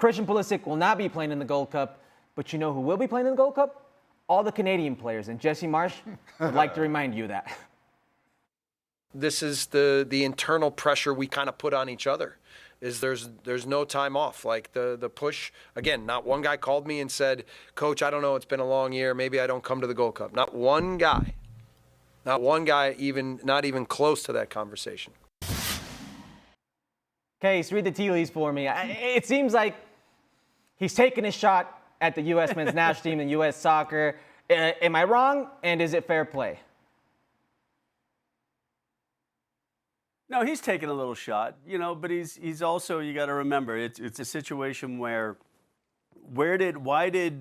Christian Pulisic will not be playing in the Gold Cup, but you know who will be playing in the Gold Cup? All the Canadian players, and Jesse Marsch would like to remind you of that. This is the internal pressure we kind of put on each other. Is there's no time off. Like the push, again, not one guy called me and said, Coach, I don't know, it's been a long year, maybe I don't come to the Gold Cup. Not one guy, not even close to that conversation. Case, read the tea leaves for me. It seems like he's taking a shot at the U.S. men's national team and U.S. soccer. Am I wrong? And is it fair play? No, he's taking a little shot, but he's also, you got to remember, it's a situation where why did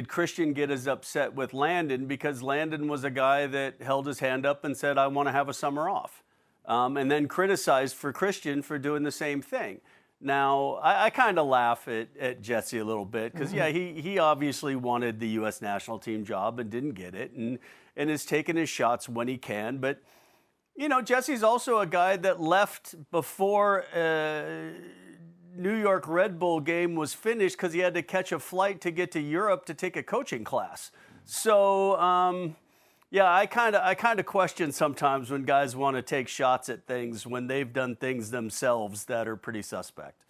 Christian get as upset with Landon? Because Landon was a guy that held his hand up and said, I want to have a summer off. And then criticized for Christian for doing the same thing. Now, I kind of laugh at Jesse a little bit because, he obviously wanted the U.S. national team job and didn't get it and is taking his shots when he can. But, Jesse's also a guy that left before New York Red Bull game was finished because he had to catch a flight to get to Europe to take a coaching class. So, I kind of question sometimes when guys want to take shots at things when they've done things themselves that are pretty suspect.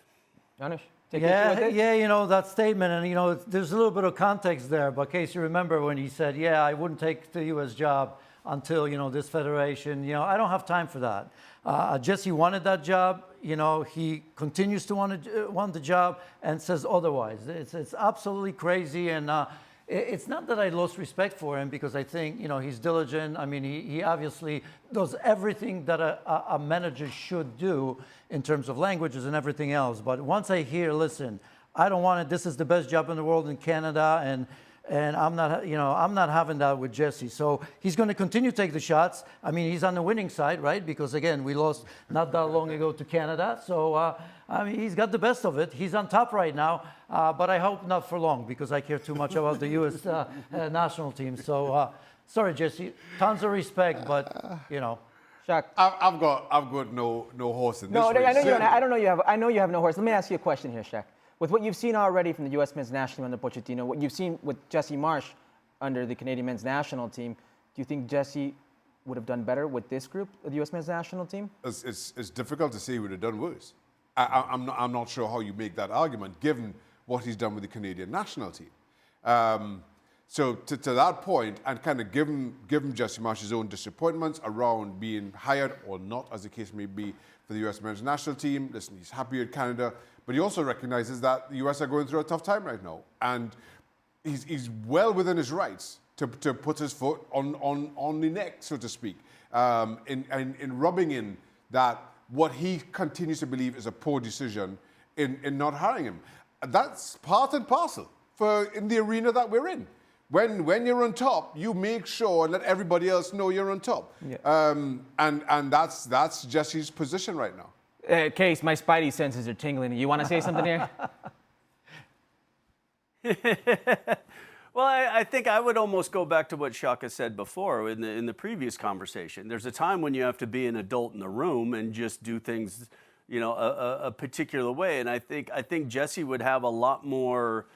Janusz, that statement, and there's a little bit of context there. But in case you remember when he said, "I wouldn't take the U.S. job until this federation." I don't have time for that. Jesse wanted that job. He continues to want the job and says otherwise. It's absolutely crazy and. It's not that I lost respect for him because I think, he's diligent. I mean, he obviously does everything that a manager should do in terms of languages and everything else. But once I hear, listen, I don't want it. This is the best job in the world in Canada, and I'm not having that with Jesse. So he's going to continue to take the shots. I mean, he's on the winning side, right? Because again, we lost not that long ago to Canada. So he's got the best of it. He's on top right now. But I hope not for long because I care too much about the U.S. National team. So sorry, Jesse. Tons of respect, but Shaq. I've got no horse in this race. I know you have no horse. Let me ask you a question here, Shaq. With what you've seen already from the U.S. men's national team under Pochettino, what you've seen with Jesse Marsch under the Canadian men's national team, do you think Jesse would have done better with this group, the U.S. men's national team? It's difficult to say he would have done worse. I'm not sure how you make that argument, given what he's done with the Canadian national team. So to that point, and kind of given Jesse Marsch's own disappointments around being hired or not, as the case may be, for the U.S. men's national team, listen, he's happy at Canada, but he also recognizes that the U.S. are going through a tough time right now. And he's well within his rights to put his foot on the neck, so to speak, in rubbing in that what he continues to believe is a poor decision in not hiring him. That's part and parcel in the arena that we're in. When you're on top, you make sure and let everybody else know you're on top. Yeah. And that's Jesse's position right now. Case, my spidey senses are tingling. You want to say something here? Well, I think I would almost go back to what Shaka said before in the previous conversation. There's a time when you have to be an adult in the room and just do things, a particular way. And I think Jesse would have a lot more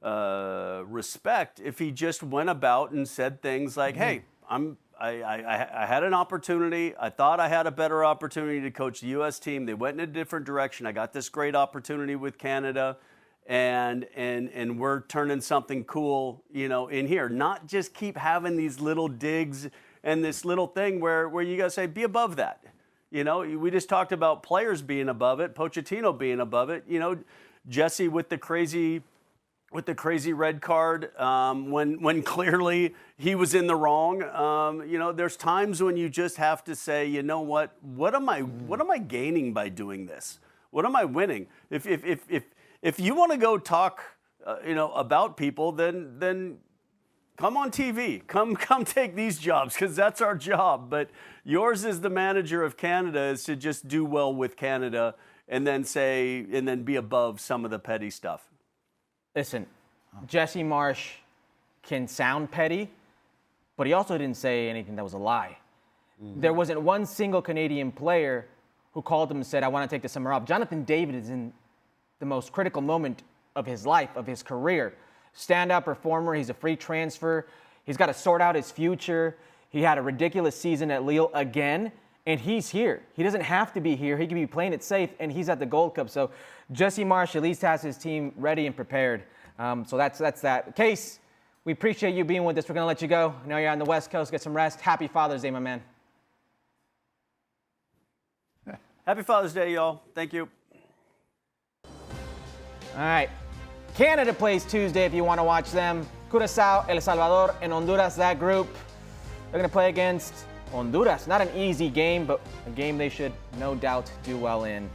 respect if he just went about and said things like, "Hey, I had an opportunity. I thought I had a better opportunity to coach the U.S. team. They went in a different direction. I got this great opportunity with Canada." And we're turning something cool, in here. Not just keep having these little digs and this little thing where you gotta say, be above that. We just talked about players being above it, Pochettino being above it. Jesse with the crazy red card when clearly he was in the wrong. There's times when you just have to say, you know what am I gaining by doing this? What am I winning? If you want to go talk, about people, then come on TV. Come take these jobs because that's our job. But yours as the manager of Canada is to just do well with Canada and then be above some of the petty stuff. Listen, Jesse Marsch can sound petty, but he also didn't say anything that was a lie. Mm-hmm. There wasn't one single Canadian player who called him and said, "I want to take the summer off." Jonathan David is in the most critical moment of his life, of his career. Standout performer. He's a free transfer. He's got to sort out his future. He had a ridiculous season at Lille again, and he's here. He doesn't have to be here. He can be playing it safe, and he's at the Gold Cup. So Jesse Marsch at least has his team ready and prepared. So that's that. Case, we appreciate you being with us. We're going to let you go. Now you're on the West Coast. Get some rest. Happy Father's Day, my man. Happy Father's Day, y'all. Thank you. All right. Canada plays Tuesday if you want to watch them. Curaçao, El Salvador, and Honduras, that group. They're going to play against Honduras. Not an easy game, but a game they should no doubt do well in.